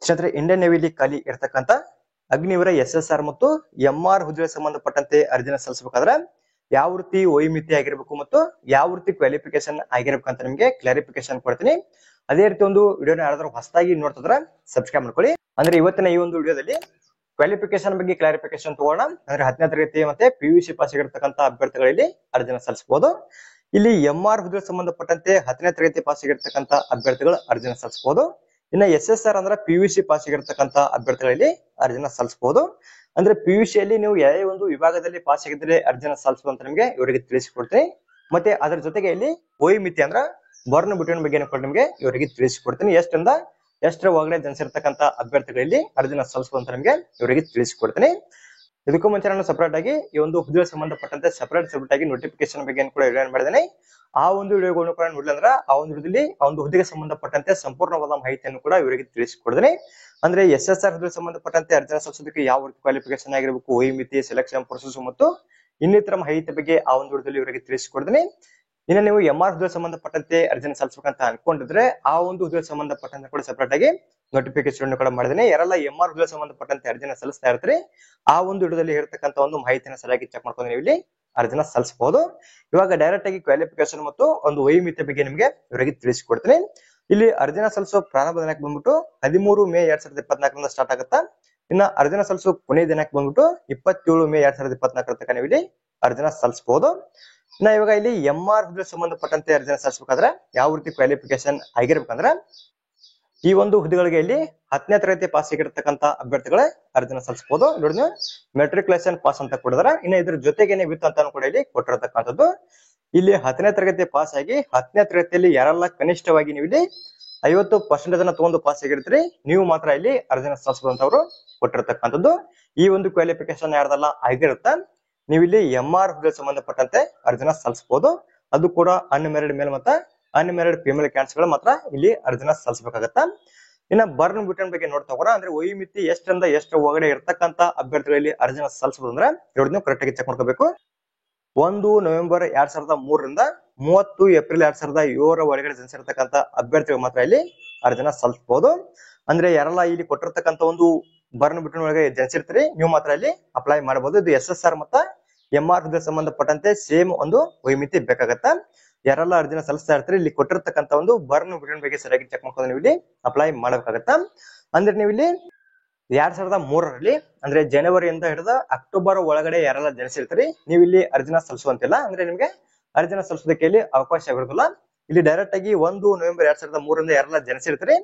ಸ್ನೇಹಿತರೆ, ಇಂಡಿಯನ್ ನೇವಿಲಿ ಖಾಲಿ ಇರತಕ್ಕಂತ ಅಗ್ನಿವೀರ SSR ಮತ್ತು MR ಹುದ್ದೆಗೆ ಸಂಬಂಧಪಟ್ಟಂತೆ ಅರ್ಜಿನ ಸಲ್ಲಿಸಬೇಕಾದ್ರೆ ಯಾವ ರೀತಿ ವಯೋಮಿತಿ ಆಗಿರಬೇಕು ಮತ್ತು ಯಾವ ರೀತಿ ಕ್ವಾಲಿಫಿಕೇಶನ್ ಆಗಿರಬೇಕು ಅಂತ ನಿಮಗೆ ಕ್ಲಾರಿಫಿಕೇಶನ್ ಕೊಡ್ತೀನಿ. ಅದೇ ರೀತಿ ಒಂದು ವಿಡಿಯೋನ ಯಾರಾದ್ರೂ ಹೊಸದಾಗಿ ನೋಡ್ತಿದ್ರೆ ಸಬ್ಸ್ಕ್ರೈಬ್ ಮಾಡ್ಕೊಳ್ಳಿ. ಅಂದ್ರೆ ಇವತ್ತಿನ ಈ ಒಂದು ವಿಡಿಯೋದಲ್ಲಿ ಕ್ವಾಲಿಫಿಕೇಶನ್ ಬಗ್ಗೆ ಕ್ಲಾರಿಫಿಕೇಶನ್ ತಗೋಣ. ಅಂದ್ರೆ 10ನೇ ತರಗತಿ ಮತ್ತೆ PUC ಪಾಸ್ ಆಗಿರತಕ್ಕಂತ ಅಭ್ಯರ್ಥಿಗಳಲ್ಲಿ ಅರ್ಜಿನ ಸಲ್ಲಿಸಬಹುದು. ಇಲ್ಲಿ MR ಹುದ್ದೆಗೆ ಸಂಬಂಧಪಟ್ಟಂತೆ 10ನೇ ತರಗತಿ ಪಾಸ್ ಆಗಿರತಕ್ಕಂತ ಅಭ್ಯರ್ಥಿಗಳು ಅರ್ಜಿನ ಸಲ್ಲಿಸಬಹುದು. ಇನ್ನ SSR ಅಂದ್ರೆ PUC ಪಾಸ್ ಆಗಿರತಕ್ಕಂತ ಅಭ್ಯರ್ಥಿಗಳಲ್ಲಿ ಅರ್ಜಿನ ಸಲ್ಲಿಸಬಹುದು. ಅಂದ್ರೆ PUC ಅಲ್ಲಿ ನೀವು ಯಾವ ಒಂದು ವಿಭಾಗದಲ್ಲಿ ಪಾಸ್ ಆಗಿದ್ರೆ ಅರ್ಜಿನ ಸಲ್ಲಿಸಬಹುದು ಅಂತ ನಿಮಗೆ ಇವರಿಗೆ ತಿಳಿಸಿಕೊಡ್ತೀನಿ. ಮತ್ತೆ ಅದರ ಜೊತೆಗೆ ಇಲ್ಲಿ ವಯೋಮಿತಿ ಅಂದ್ರೆ ಬರ್ನ್ ಬಿಟ್ವೀನ್ ಬಗ್ಗೆ ನಿಮಗೆ ಇವರಿಗೆ ತಿಳಿಸಿಕೊಡ್ತೀನಿ. ಎಷ್ಟರಿಂದ ಎಷ್ಟರ ಒಳಗಡೆ ಜನಿಸಿರ್ತಕ್ಕಂತ ಅಭ್ಯರ್ಥಿಗಳಲ್ಲಿ ಅರ್ಜಿನ ಸಲ್ಲಿಸಬಹುದು ಅಂತ ನಿಮಗೆ ಇವರಿಗೆ ತಿಳಿಸಿಕೊಡ್ತೀನಿ. ಇದಕ್ಕೂ ಮುಂಚೆ ನಾನು ಸಪರೇಟ್ ಆಗಿ ಈ ಒಂದು ಹುದ್ದೆಗೆ ಸಂಬಂಧಪಟ್ಟಂತೆ ಸಪರೇಟ್ ಆಗಿ ನೋಟಿಫಿಕೇಶನ್ ಬಗ್ಗೆ ಕೂಡ ವಿಡಿಯೋ ಮಾಡಿದ್ದೇನೆ. ಆ ಒಂದು ವಿಡಿಯೋಗಳನ್ನು ಕೂಡ ನೋಡಿಲ್ಲ ಆ ಒಂದು ವಿಡಿಯೋದಲ್ಲಿ ಆ ಒಂದು ಹುದ್ದೆಗೆ ಸಂಬಂಧಪಟ್ಟಂತೆ ಸಂಪೂರ್ಣವಾದ ಮಾಹಿತಿಯನ್ನು ಕೂಡ ಇವರಿಗೆ ತಿಳಿಸಿಕೊಡ್ತೀನಿ. ಅಂದ್ರೆ SSR ಹುದ್ದೆಗೆ ಸಂಬಂಧಪಟ್ಟಂತೆ ಅರ್ಜಿನ ಸಲ್ಲಿಸೋದಕ್ಕೆ ಯಾವ ರೀತಿ ಕ್ವಾಲಿಫಿಕೇಶನ್ ಆಗಿರಬೇಕು, ವಯೋಮಿತಿ, ಸೆಲೆಕ್ಷನ್ ಪ್ರೊಸೆಸ್ ಮತ್ತು ಇನ್ನಿತರ ಮಾಹಿತಿ ಬಗ್ಗೆ ಆ ಒಂದು ವಿಡಿಯೋದಲ್ಲಿ ಇವರಿಗೆ ತಿಳಿಸಿಕೊಡ್ತೀನಿ. ಇನ್ನು ನೀವು MR ಹುದ್ದೆಗೆ ಸಂಬಂಧಪಟ್ಟಂತೆ ಅರ್ಜಿನ ಸಲ್ಲಿಸಬೇಕಂತ ಅನ್ಕೊಂಡಿದ್ರೆ ಆ ಒಂದು ಹುದ್ದೆಗೆ ಸಂಬಂಧಪಟ್ಟಂತೆ ಕೂಡ ಸಪರೇಟ್ ಆಗಿ ನೋಟಿಫಿಕೇಶನ್ ಕೂಡ ಮಾಡಿದ್ದೀನಿ. ಯಾರೆಲ್ಲ MR ಹುದ್ದೆಗೆ ಸಂಬಂಧಪಟ್ಟಂತೆ ಅರ್ಜಿನ ಸಲ್ಲಿಸ್ತಾ ಇರ್ತೀರಿ ಆ ಒಂದು ವಿಡಿಯೋದಲ್ಲಿ ಇರತಕ್ಕಂತ ಒಂದು ಮಾಹಿತಿನ ಸರಿಯಾಗಿ ಚೆಕ್ ಮಾಡ್ಕೊಂಡು ನೀವು ಇಲ್ಲಿ ಅರ್ಜಿನ ಸಲ್ಲಿಸಬಹುದು. ಇವಾಗ ಡೈರೆಕ್ಟ್ ಆಗಿ ಕ್ವಾಲಿಫಿಕೇಶನ್ ಮತ್ತು ಒಂದು ವಯೋಮಿತಿ ಬಗ್ಗೆ ನಿಮಗೆ ಇವರಿಗೆ ತಿಳಿಸಿಕೊಡ್ತೀನಿ. ಇಲ್ಲಿ ಅರ್ಜಿನ ಸಲ್ಲಿಸೋ ಪ್ರಾರಂಭ ದಿನಾಂಕ ಬಂದ್ಬಿಟ್ಟು 13 ಮೇ 2024 ಸ್ಟಾರ್ಟ್ ಆಗುತ್ತಾ. ಇನ್ನ ಅರ್ಜಿನ ಸಲ್ಲಿಸೋ ಕೊನೆಯ ದಿನಾಂಕ ಬಂದ್ಬಿಟ್ಟು 27 ಮೇ 2024 ತನಕ ನೀವು ಇಲ್ಲಿ ಅರ್ಜಿನ ಸಲ್ಲಿಸಬಹುದು. ಇನ್ನ ಇವಾಗ ಇಲ್ಲಿ MR ಹುದ್ದೆಗೆ ಸಂಬಂಧಪಟ್ಟಂತೆ ಅರ್ಜಿನ ಸಲ್ಲಿಸಬೇಕಾದ್ರೆ ಯಾವ ರೀತಿ ಕ್ವಾಲಿಫಿಕೇಶನ್ ಆಗಿರ್ಬೇಕಂದ್ರೆ ಈ ಒಂದು ಹುದ್ದೆಗಳಿಗೆ ಇಲ್ಲಿ 10ನೇ ತರಗತಿ ಪಾಸ್ ಆಗಿರತಕ್ಕಂತ ಅಭ್ಯರ್ಥಿಗಳೇ ಅರ್ಜಿನ ಸಲ್ಲಿಸಬಹುದು. ನೋಡಿ ನೀವು ಮೆಟ್ರಿಕ್ಯುಲೇಷನ್ ಪಾಸ್ ಅಂತ ಕೊಡಿದಾರೆ. ಇನ್ನು ಇದ್ರ ಜೊತೆಗೇನೆ ವಿತ್ ಅಂತಾನು ಕೂಡ ಇಲ್ಲಿ ಕೊಟ್ಟಿರತಕ್ಕಂಥದ್ದು. ಇಲ್ಲಿ 10ನೇ ತರಗತಿ ಪಾಸ್ ಆಗಿ 10ನೇ ತರಗತಿಯಲ್ಲಿ ಯಾರೆಲ್ಲ ಕನಿಷ್ಠವಾಗಿ ನೀವು ಇಲ್ಲಿ 50% ಅನ್ನ ತಗೊಂಡು ಪಾಸ್ ಆಗಿರ್ತೀರಿ ನೀವು ಮಾತ್ರ ಇಲ್ಲಿ ಅರ್ಜಿನ ಸಲ್ಲಿಸಬಹುದು ಅಂತ ಅವರು ಕೊಟ್ಟಿರತಕ್ಕಂಥದ್ದು. ಈ ಒಂದು ಕ್ವಾಲಿಫಿಕೇಶನ್ ಯಾರ್ದೆಲ್ಲ ಆಗಿರುತ್ತಾ ನೀವು ಇಲ್ಲಿ MR ಹುದ್ದೆಗೆ ಸಂಬಂಧಪಟ್ಟಂತೆ ಅರ್ಜಿನ ಸಲ್ಲಿಸಬಹುದು. ಅದು ಕೂಡ ಅನ್ಮ್ಯಾರಿಡ್ ಮೇಲ್ ಮತ್ತೆ ಅನ್ಮ್ಯಾರಿಡ್ ಫಿಮೇಲ್ ಕ್ಯಾಂಡಿಡೇಟ್ಸ್ ಗಳು ಮಾತ್ರ ಇಲ್ಲಿ ಅರ್ಜಿನ ಸಲ್ಲಿಸಬೇಕಾಗತ್ತಾ. ಇನ್ನ ಬರ್ನ್ ಬಿಟ್ವೀನ್ ಬಗ್ಗೆ ನೋಡ್ತಾ ಹೋಗೋಣ. ಅಂದ್ರೆ ವಯೋಮಿತಿ ಎಷ್ಟರಿಂದ ಎಷ್ಟು ಒಳಗಡೆ ಇರ್ತಕ್ಕಂತ ಅಭ್ಯರ್ಥಿಗಳಲ್ಲಿ ಅರ್ಜಿನ ಸಲ್ಲಿಸಬಹುದು ಅಂದ್ರೆ ನೋಡಿ ನೀವು ಕರೆಕ್ಟ್ ಆಗಿ ಚೆಕ್ ಮಾಡ್ಕೋಬೇಕು. 1 ನವೆಂಬರ್ 2003 ರಿಂದ 30 ಏಪ್ರಿಲ್ 2007 ಒಳಗಡೆ ಜನಿಸಿರ್ತಕ್ಕಂತ ಅಭ್ಯರ್ಥಿಗಳು ಮಾತ್ರ ಇಲ್ಲಿ ಅರ್ಜಿನ ಸಲ್ಲಿಸಬಹುದು. ಅಂದ್ರೆ ಯಾರೆಲ್ಲ ಇಲ್ಲಿ ಕೊಟ್ಟಿರ್ತಕ್ಕಂತ ಒಂದು ಬರ್ನ್ ಬಿಟ್ವೀನ್ ಒಳಗೆ ಜನಿಸಿರ್ತೀರಿ ನೀವು ಮಾತ್ರ ಇಲ್ಲಿ ಅಪ್ಲೈ ಮಾಡಬಹುದು. ಇದು SSR ಮತ್ತೆ MR ಹುದ್ದೆಗೆ ಸಂಬಂಧಪಟ್ಟಂತೆ ಸೇಮ್ ಒಂದು ವಯೋಮಿತಿ ಬೇಕಾಗತ್ತಾ. ಯಾರೆಲ್ಲ ಅರ್ಜಿನ ಸಲ್ಲಿಸ್ತಾ ಇರ್ತೀರಿ ಇಲ್ಲಿ ಕೊಟ್ಟಿರ್ತಕ್ಕಂತ ಒಂದು ಬರ್ನ್ ಬಿಟ್ವೀನ್ ಬಗ್ಗೆ ಸರಿಯಾಗಿ ಚೆಕ್ ಮಾಡ್ಕೊಂಡು ನೀವು ಇಲ್ಲಿ ಅಪ್ಲೈ ಮಾಡಬೇಕಾಗತ್ತಾ. ಅಂದ್ರೆ ನೀವು ಇಲ್ಲಿ 2003ರಲ್ಲಿ ಅಂದ್ರೆ ಜನವರಿಯಿಂದ ಹಿಡಿದು ಅಕ್ಟೋಬರ್ ಒಳಗಡೆ ಯಾರೆಲ್ಲ ಜನಿಸಿರ್ತೀರಿ ನೀವು ಇಲ್ಲಿ ಅರ್ಜಿನ ಸಲ್ಲಿಸುವಂತಿಲ್ಲ. ಅಂದ್ರೆ ನಿಮ್ಗೆ ಅರ್ಜಿನ ಸಲ್ಲಿಸೋದಕ್ಕೆ ಇಲ್ಲಿ ಅವಕಾಶವಿರುವುದಿಲ್ಲ. ಇಲ್ಲಿ ಡೈರೆಕ್ಟ್ ಆಗಿ 1 ನವೆಂಬರ್ 2003 ರಿಂದ ಯಾರೆಲ್ಲ ಜನಿಸಿರ್ತೀರಿ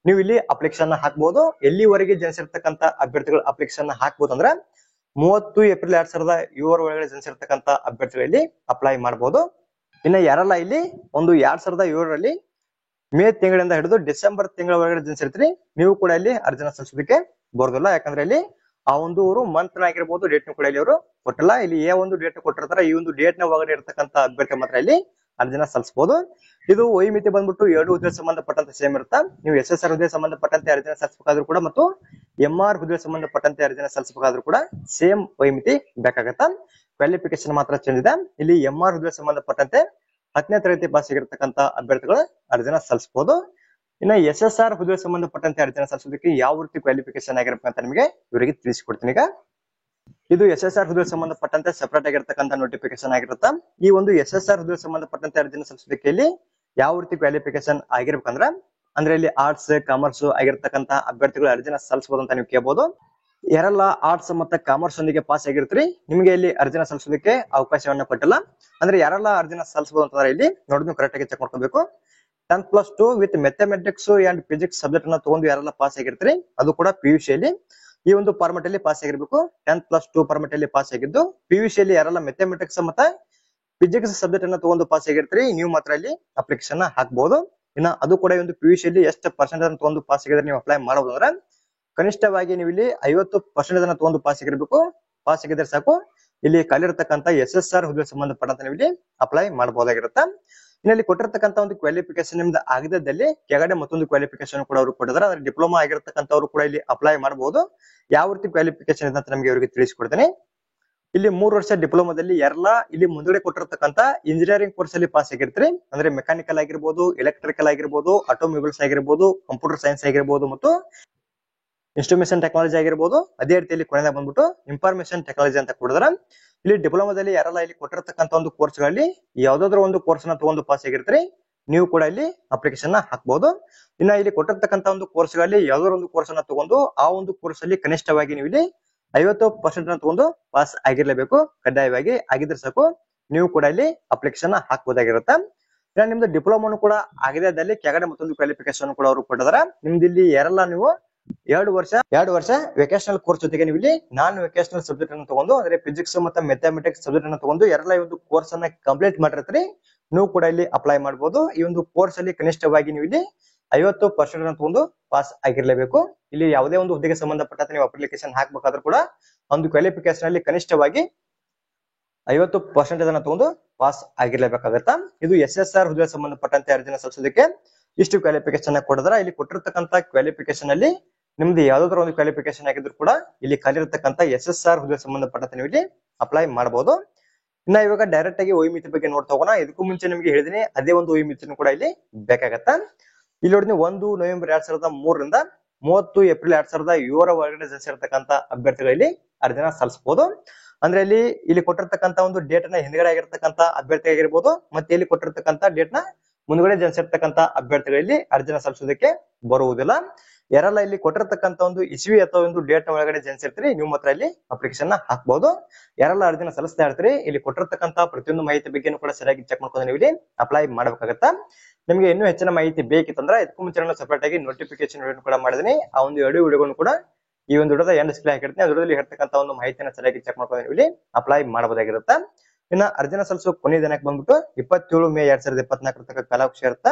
ನೀವು ಇಲ್ಲಿ ಅಪ್ಲಿಕೇಶನ್ ಹಾಕ್ಬಹುದು. ಎಲ್ಲಿವರೆಗೆ ಜನಿಸಿರ್ತಕ್ಕಂತ ಅಭ್ಯರ್ಥಿಗಳು ಅಪ್ಲಿಕೇಶನ್ ಹಾಕ್ಬಹುದು ಅಂದ್ರೆ 30 ಏಪ್ರಿಲ್ 2007 ಒಳಗಡೆ ಜನಿಸಿರ್ತಕ್ಕಂತ ಅಭ್ಯರ್ಥಿಗಳಲ್ಲಿ ಅಪ್ಲೈ ಮಾಡಬಹುದು. ಇನ್ನು ಯಾರೆಲ್ಲ ಇಲ್ಲಿ ಒಂದು 2007ರಲ್ಲಿ ಮೇ ತಿಂಗಳಿಂದ ಹಿಡಿದು ಡಿಸೆಂಬರ್ ತಿಂಗಳ ಒಳಗಡೆ ಜನಿಸಿರ್ತೀರಿ ನೀವು ಕೂಡ ಇಲ್ಲಿ ಅರ್ಜಿನ ಸಲ್ಲಿಸೋದಕ್ಕೆ ಬರೋದಿಲ್ಲ. ಯಾಕಂದ್ರೆ ಇಲ್ಲಿ ಆ ಒಂದು ಮಂತ್ ಆಗಿರ್ಬೋದು ಡೇಟ್ ಕೂಡ ಇಲ್ಲಿ ಅವರು ಕೊಟ್ಟಿಲ್ಲ. ಇಲ್ಲಿ ಒಂದು ಡೇಟ್ ಕೊಟ್ಟಿರ್ತಾರೆ ಈ ಒಂದು ಡೇಟ್ ನ ಒಳಗಡೆ ಇರ್ತಕ್ಕಂತ ಅಭ್ಯರ್ಥಿ ಮಾತ್ರ ಇಲ್ಲಿ ಅರ್ಜಿನ ಸಲ್ಲಿಸಬಹುದು. ಇದು ವಯೋಮಿತಿ ಬಂದ್ಬಿಟ್ಟು 2 ಹುದ್ದೆಗೆ ಸಂಬಂಧಪಟ್ಟಂತೆ ಸೇಮ್ ಇರುತ್ತಾ. ನೀವು SSR ಹುದ್ದೆಗೆ ಸಂಬಂಧಪಟ್ಟಂತೆ ಅರ್ಜಿನ ಸಲ್ಲಿಸಬೇಕಾದ್ರೂ ಕೂಡ ಮತ್ತು MR ಹುದ್ದೆಗೆ ಸಂಬಂಧಪಟ್ಟಂತೆ ಅರ್ಜಿನ ಸಲ್ಲಿಸಬೇಕಾದ್ರೂ ಕೂಡ ಸೇಮ್ ವಯೋಮಿತಿ ಬೇಕಾಗತ್ತಾ. ಕ್ವಾಲಿಫಿಕೇಶನ್ ಮಾತ್ರ ಚೇಂಜ್ ಇದೆ. ಇಲ್ಲಿ MR ಹುದ್ದೆಗೆ ಸಂಬಂಧಪಟ್ಟಂತೆ 10ನೇ ತರಗತಿ ಪಾಸ್ ಆಗಿರತಕ್ಕಂತ ಅಭ್ಯರ್ಥಿಗಳು ಅರ್ಜಿನ ಸಲ್ಲಿಸಬಹುದು. ಇನ್ನು SSR ಹುದ್ದೆಗೆ ಸಂಬಂಧಪಟ್ಟಂತೆ ಅರ್ಜಿನ ಸಲ್ಲಿಸೋದಕ್ಕೆ ಯಾವ ರೀತಿ ಕ್ವಾಲಿಫಿಕೇಶನ್ ಆಗಿರಬೇಕು ಅಂತ ನಿಮಗೆ ಇವರಿಗೆ ತಿಳಿಸಿಕೊಡ್ತೀನಿ. ಈಗ ಇದು SSR ಹುದ್ದೆಗೆ ಸಂಬಂಧಪಟ್ಟಂತೆ ಸಪರೇಟ್ ಆಗಿರತಕ್ಕಂತ ನೋಟಿಫಿಕೇಶನ್ ಆಗಿರುತ್ತಾ. ಈ ಒಂದು SSR ಹುದ್ದೆಗೆ ಸಂಬಂಧಪಟ್ಟಂತೆ ಅರ್ಜಿನ ಸಲ್ಲಿಸೋದಕ್ಕೆ ಇಲ್ಲಿ ಯಾವ ರೀತಿ ಕ್ವಾಲಿಫಿಕೇಶನ್ ಆಗಿರ್ಬೇಕಂದ್ರೆ ಅಂದ್ರೆ ಇಲ್ಲಿ ಆರ್ಟ್ಸ್ ಕಾಮರ್ಸ್ ಆಗಿರ್ತಕ್ಕಂತ ಅಭ್ಯರ್ಥಿಗಳು ಅರ್ಜಿನ ಸಲ್ಲಿಸಬಹುದು ಅಂತ ನೀವು ಕೇಳಬಹುದು. ಯಾರೆಲ್ಲ ಆರ್ಟ್ಸ್ ಮತ್ತೆ ಕಾಮರ್ಸ್ ಒಂದಿಗೆ ಪಾಸ್ ಆಗಿರ್ತೀರಿ ನಿಮಗೆ ಇಲ್ಲಿ ಅರ್ಜಿನ ಸಲ್ಲಿಸೋದಕ್ಕೆ ಅವಕಾಶವನ್ನ ಕೊಟ್ಟಿಲ್ಲ. ಅಂದ್ರೆ ಯಾರೆಲ್ಲ ಅರ್ಜಿನ ಸಲ್ಲಿಸಬಹುದು ಅಂತಂದ್ರೆ ಇಲ್ಲಿ ನೋಡಿ ನೀವು ಕರೆಕ್ಟ್ ಆಗಿ ಚೆಕ್ ಮಾಡ್ಕೋಬೇಕು. 10+2 with mathematics and physics subject ಅನ್ನ ತಗೊಂಡು ಯಾರೆಲ್ಲ ಪಾಸ್ ಆಗಿರ್ತೀರಿ ಅದು ಕೂಡ PUC ಅಲ್ಲಿ ಈ ಒಂದು ಫಾರ್ಮೆಟ್ ಅಲ್ಲಿ ಪಾಸ್ ಆಗಿರ್ಬೇಕು. 10+2 ಫಾರ್ಮೆಟ್ ಅಲ್ಲಿ ಪಾಸ್ ಆಗಿದ್ದು PUC ಅಲ್ಲಿ ಯಾರೆಲ್ಲ ಮ್ಯಾಥಮೆಟಿಕ್ಸ್ ಮತ್ತೆ ಫಿಸಿಕ್ಸ್ ಸಬ್ಜೆಕ್ಟ್ ಅನ್ನ ತಗೊಂಡು ಪಾಸ್ ಆಗಿರ್ತೀರಿ ನೀವು ಮಾತ್ರ ಇಲ್ಲಿ ಅಪ್ಲಿಕೇಶನ್ ಹಾಕಬಹುದು. ಇನ್ನ ಅದು ಕೂಡ ಒಂದು PUC ಅಲ್ಲಿ ಎಷ್ಟು ಪರ್ಸೆಂಟೇಜ್ ಅನ್ನು ತಗೊಂಡು ಪಾಸ್ ಆಗಿದ್ರೆ ನೀವು ಅಪ್ಲೈ ಮಾಡಬಹುದು ಅಂದ್ರೆ ಕನಿಷ್ಠವಾಗಿ ನೀವು ಇಲ್ಲಿ 50% ಅನ್ನ ತಗೊಂಡು ಪಾಸ್ ಆಗಿರ್ಬೇಕು. ಪಾಸ್ ಆಗಿದ್ರೆ ಸಾಕು ಇಲ್ಲಿ ಕಲಿರ್ತಕ್ಕಂತ SSR ಹುದ್ದೆಗೆ ಸಂಬಂಧಪಟ್ಟಂತ ನೀವು ಇಲ್ಲಿ ಅಪ್ಲೈ ಮಾಡಬಹುದಾಗಿರುತ್ತೆ. ಇಲ್ಲಿ ಕೊಟ್ಟಿರ್ತಕ್ಕಂತ ಒಂದು ಕ್ವಾಲಿಫಿಕೇಶನ್ ನಿಮ್ದು ಆಗದಲ್ಲಿ ಕೆಳಗಡೆ ಮತ್ತೊಂದು ಕ್ವಾಲಿಫಿಕೇಶನ್ ಕೂಡ ಅವರು ಕೊಟ್ಟಿದ್ದಾರೆ. ಅಂದ್ರೆ ಡಿಪ್ಲೊಮಾ ಆಗಿರ್ತಕ್ಕಂಥವ್ರು ಕೂಡ ಇಲ್ಲಿ ಅಪ್ಲೈ ಮಾಡಬಹುದು. ಯಾವ ರೀತಿ ಕ್ವಾಲಿಫಿಕೇಶನ್ ಇದೆ ಅಂತ ನಮಗೆ ಇವರಿಗೆ ತಿಳಿಸಿಕೊಡ್ತೇನೆ. ಇಲ್ಲಿ 3 ವರ್ಷ ಡಿಪ್ಲೊಮಾದಲ್ಲಿ ಯಾರೆಲ್ಲ ಇಲ್ಲಿ ಮುಂದಗಡೆ ಕೊಟ್ಟಿರ್ತಕ್ಕಂತ ಇಂಜಿನಿಯರಿಂಗ್ ಕೋರ್ಸ್ ಅಲ್ಲಿ ಪಾಸ್ ಆಗಿರ್ತೀರಿ ಅಂದ್ರೆ ಮೆಕ್ಯಾನಿಕಲ್ ಆಗಿರ್ಬೋದು, ಎಲೆಕ್ಟ್ರಿಕಲ್ ಆಗಿರ್ಬೋದು, ಆಟೋಮೊಬೈಲ್ಸ್ ಆಗಿರ್ಬೋದು, ಕಂಪ್ಯೂಟರ್ ಸೈನ್ಸ್ ಆಗಿರ್ಬೋದು ಮತ್ತು ಇನ್ಸ್ಟ್ರುಮೇಷನ್ ಟೆಕ್ನಾಲಜಿ ಆಗಿರ್ಬೋದು. ಅದೇ ರೀತಿಯಲ್ಲಿ ಕೊನೆದಾಗ ಬಂದ್ಬಿಟ್ಟು ಇನ್ಫಾರ್ಮೇಶನ್ ಟೆಕ್ನಾಲಜಿ ಅಂತ ಕೊಡಿದ್ರೆ ಇಲ್ಲಿ ಡಿಪ್ಲೊಮಾದಲ್ಲಿ ಯಾರೆಲ್ಲ ಇಲ್ಲಿ ಕೊಟ್ಟಿರ್ತಕ್ಕಂಥ ಒಂದು ಕೋರ್ಸ್ಗಳಲ್ಲಿ ಯಾವ್ದಾದ್ರು ಒಂದು ಕೋರ್ಸ್ ನ ತಗೊಂಡು ಪಾಸ್ ಆಗಿರ್ತೀರಿ, ನೀವು ಕೂಡ ಇಲ್ಲಿ ಅಪ್ಲಿಕೇಶನ್ ಹಾಕ್ಬಹುದು. ಇನ್ನ ಇಲ್ಲಿ ಕೊಟ್ಟಿರ್ತಕ್ಕಂಥ ಒಂದು ಕೋರ್ಸ್ಗಳಲ್ಲಿ ಯಾವ್ದಾದ್ರು ಒಂದು ಕೋರ್ಸ್ ಅನ್ನ ತಗೊಂಡು ಆ ಒಂದು ಕೋರ್ಸ್ ಅಲ್ಲಿ ಕನಿಷ್ಠವಾಗಿ ನೀವು ಇಲ್ಲಿ 50% ಅನ್ನ ತಗೊಂಡು ಪಾಸ್ ಆಗಿರ್ಲೇಬೇಕು, ಕಡ್ಡಾಯವಾಗಿ. ಆಗಿದ್ರೆ ಸಾಕು, ನೀವು ಕೂಡ ಇಲ್ಲಿ ಅಪ್ಲಿಕೇಶನ್ ಹಾಕ್ಬೋದಾಗಿರುತ್ತೆ. ಇನ್ನ ನಿಮ್ದು ಡಿಪ್ಲೊಮಾನು ಕೂಡ ಆಗಿದೆ, ಅದಲ್ಲಿ ಕೆಳಗಡೆ ಮತ್ತೊಂದು ಕ್ವಾಲಿಫಿಕೇಶನ್ ಕೂಡ ಅವರು ಕೊಟ್ಟಿದಾರ. ನಿಮ್ದು ಇಲ್ಲಿ ಯಾರೆಲ್ಲ ನೀವು 2 ವರ್ಷ ವೆಕೇಶನಲ್ ಕೋರ್ಸ್ ಜೊತೆಗೆ ನೀವು ಇಲ್ಲಿ ನಾನ್ ವೆಕೇಶನಲ್ ಸಬ್ಜೆಕ್ಟ್ ಅನ್ನು ತಗೊಂಡು, ಅಂದ್ರೆ ಫಿಸಿಕ್ಸ್ ಮತ್ತೆ ಮ್ಯಾಥಮೆಟಿಕ್ಸ್ ಸಬ್ಜೆಕ್ಟ್ ಅನ್ನು ತಗೊಂಡು ಯಾರೆಲ್ಲ ಈ ಒಂದು ಕೋರ್ಸ್ ಅನ್ನ ಕಂಪ್ಲೀಟ್ ಮಾಡಿರ್ತೀರಿ, ನೀವು ಕೂಡ ಇಲ್ಲಿ ಅಪ್ಲೈ ಮಾಡಬಹುದು. ಈ ಒಂದು ಕೋರ್ಸ್ ಅಲ್ಲಿ ಕನಿಷ್ಠವಾಗಿ ನೀವು ಇಲ್ಲಿ 50% ಅನ್ನು ತಗೊಂಡು ಪಾಸ್ ಆಗಿರ್ಲೇಬೇಕು. ಇಲ್ಲಿ ಯಾವುದೇ ಒಂದು ಹುದ್ದೆಗೆ ಸಂಬಂಧಪಟ್ಟಂತೆ ನೀವು ಅಪ್ಲಿಕೇಶನ್ ಹಾಕ್ಬೇಕಾದ್ರೂ ಕೂಡ ಒಂದು ಕ್ವಾಲಿಫಿಕೇಶನ್ ಅಲ್ಲಿ ಕನಿಷ್ಠವಾಗಿ 50% ಅನ್ನ ತಗೊಂಡು ಪಾಸ್ ಆಗಿರ್ಲೇಬೇಕಾಗತ್ತಾ. ಇದು SSR ಹುದ್ದೆಗೆ ಸಂಬಂಧಪಟ್ಟಂತೆ ಅರ್ಜಿನ ಸಲ್ಲಿಸೋದಕ್ಕೆ ಇಷ್ಟು ಕ್ವಾಲಿಫಿಕೇಶನ್ ಕೊಡಿದ್ರೆ, ಇಲ್ಲಿ ಕೊಟ್ಟಿರ್ತಕ್ಕಂಥ ಕ್ವಾಲಿಫಿಕೇಶನ್ ಅಲ್ಲಿ ನಿಮ್ದು ಯಾವ್ದಾದ್ರು ಒಂದು ಕ್ವಾಲಿಫಿಕೇಶನ್ ಆಗಿದ್ರು ಕೂಡ ಇಲ್ಲಿ ಕಲಿರ್ತಕ್ಕಂಥ SSR ಹುದ್ದೆಗೆ ಸಂಬಂಧಪಟ್ಟಂತೆ ನೀವು ಇಲ್ಲಿ ಅಪ್ಲೈ ಮಾಡಬಹುದು. ಇನ್ನ ಇವಾಗ ಡೈರೆಕ್ಟ್ ಆಗಿ ವೈ ಮಿತಿ ಬಗ್ಗೆ ನೋಡ್ತಾ ಹೋಗೋಣ. ಇದಕ್ಕೂ ಮುಂಚೆ ನಿಮ್ಗೆ ಹೇಳಿದೀನಿ, ಅದೇ ಒಂದು ವೈ ಮಿತಿನೂ ಕೂಡ ಇಲ್ಲಿ ಬೇಕಾಗತ್ತ. ಇಲ್ಲಿ ನೋಡಿ, 1 ನವೆಂಬರ್ 2003 ರಿಂದ 30 ಏಪ್ರಿಲ್ 2007 ಒಳಗಡೆ ಜನಿಸಿರ್ತಕ್ಕಂಥ ಅಭ್ಯರ್ಥಿಗಳಲ್ಲಿ ಅರ್ಜಿನ ಸಲ್ಲಿಸಬಹುದು. ಅಂದ್ರೆ ಇಲ್ಲಿ ಕೊಟ್ಟಿರ್ತಕ್ಕಂಥ ಒಂದು ಡೇಟ್ ನ ಹಿಂದ್ಗಡೆ ಆಗಿರ್ತಕ್ಕಂಥ ಅಭ್ಯರ್ಥಿ ಆಗಿರ್ಬೋದು, ಮತ್ತೆ ಇಲ್ಲಿ ಕೊಟ್ಟಿರ್ತಕ್ಕಂಥ ಡೇಟ್ ನ ಮುಂದ್ಗಡೆ ಜನಿಸಿರ್ತಕ್ಕಂಥ ಅಭ್ಯರ್ಥಿಗಳಲ್ಲಿ ಅರ್ಜಿನ ಸಲ್ಲಿಸೋದಕ್ಕೆ ಬರುವುದಿಲ್ಲ. ಯಾರೆಲ್ಲ ಇಲ್ಲಿ ಕೊಟ್ಟಿರ್ತಕ್ಕಂಥ ಒಂದು ಇಸ್ವಿ ಅಥವಾ ಒಂದು ಡೇಟ್ ನ ಒಳಗಡೆ ಜನಿಸಿರ್ತೀರಿ, ನೀವು ಮಾತ್ರ ಇಲ್ಲಿ ಅಪ್ಲಿಕೇಶನ್ ಹಾಕ್ಬಹುದು. ಯಾರೆಲ್ಲ ಅರ್ಜಿನ ಸಲ್ಲಿಸ್ತಾ ಇರ್ತೀರಿ, ಇಲ್ಲಿ ಕೊಟ್ಟಿರ್ತಕ್ಕಂಥ ಪ್ರತಿಯೊಂದು ಮಾಹಿತಿ ಬಗ್ಗೆ ಕೂಡ ಸರಿಯಾಗಿ ಚೆಕ್ ಮಾಡ್ಕೊಂಡು ನೀವು ಇಲ್ಲಿ ಅಪ್ಲೈ ಮಾಡಬೇಕಾಗತ್ತಾ. ನಿಮಗೆ ಇನ್ನೂ ಹೆಚ್ಚಿನ ಮಾಹಿತಿ ಬೇಕಿತ್ತಂದ್ರೆ ಇದಕ್ಕೂ ಮುಂಚೆ ನಾನು ಸಪರೇಟ್ ಆಗಿ ನೋಟಿಫಿಕೇಶನ್ ವಿಡಿಯೋ ಕೂಡ ಮಾಡಿದೀನಿ. ಆ ಒಂದು 2 ವಿಡಿಯೋಗಳನ್ನು ಕೂಡ ಈ ಒಂದು ವಿಡಿಯೋದ ಎಂಡ್ ಡಿಸ್ಪ್ಲೇ ಹಾಕಿರ್ತೀನಿ. ಅದರಲ್ಲಿ ಇರ್ತಕ್ಕಂಥ ಒಂದು ಮಾಹಿತಿನ ಸರಿಯಾಗಿ ಚೆಕ್ ಮಾಡ್ಕೊಂಡು ನೀವು ಇಲ್ಲಿ ಅಪ್ಲೈ ಮಾಡಬಹುದಾಗಿರುತ್ತೆ. ಇನ್ನ ಅರ್ಜಿನ ಸಲ್ಲಿಸೋ ಕೊನೆಯ ದಿನಕ್ಕೆ ಬಂದ್ಬಿಟ್ಟು 27 ಮೇ 2024 ತನಕ ಕಾಲಾವಕಾಶ ಇರುತ್ತೆ.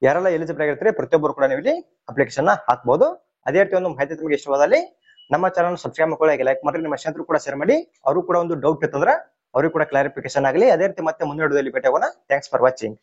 ಯಾರೆಲ್ಲ ಎಲಿಜಿಬಲ್ ಆಗಿರ್ತಾರೆ ಪ್ರತಿಯೊಬ್ಬರು ಕೂಡ ನೀವು ಇಲ್ಲಿ ಅಪ್ಲಿಕೇಶನ್ ಹಾಕ್ಬಹುದು. ಅದೇ ರೀತಿ ಒಂದು ಮಾಹಿತಿ ನಿಮಗೆ ಇಷ್ಟವಾದಲ್ಲಿ ನಮ್ಮ ಚಾನಲ್ ಸಬ್ಸ್ಕ್ರೈಬ್ ಮಾಡ್ಕೊಳ್ಳಿ, ಲೈಕ್ ಮಾಡಿ, ನಿಮ್ಮ ಸ್ನೇಹಿತರು ಕೂಡ ಶೇರ್ ಮಾಡಿ. ಅವರು ಕೂಡ ಒಂದು ಡೌಟ್ ಇತ್ತಂದ್ರೆ ಅವ್ರಿಗೆ ಕೂಡ ಕ್ಲಾರಿಫಿಕೇಶನ್ ಆಗಲಿ. ಅದೇ ರೀತಿ ಮತ್ತೆ ಮುಂದಿನ ವಿಡಿಯೋದಲ್ಲಿ ಭೇಟಿ ಆಗೋಣ. Thanks for watching.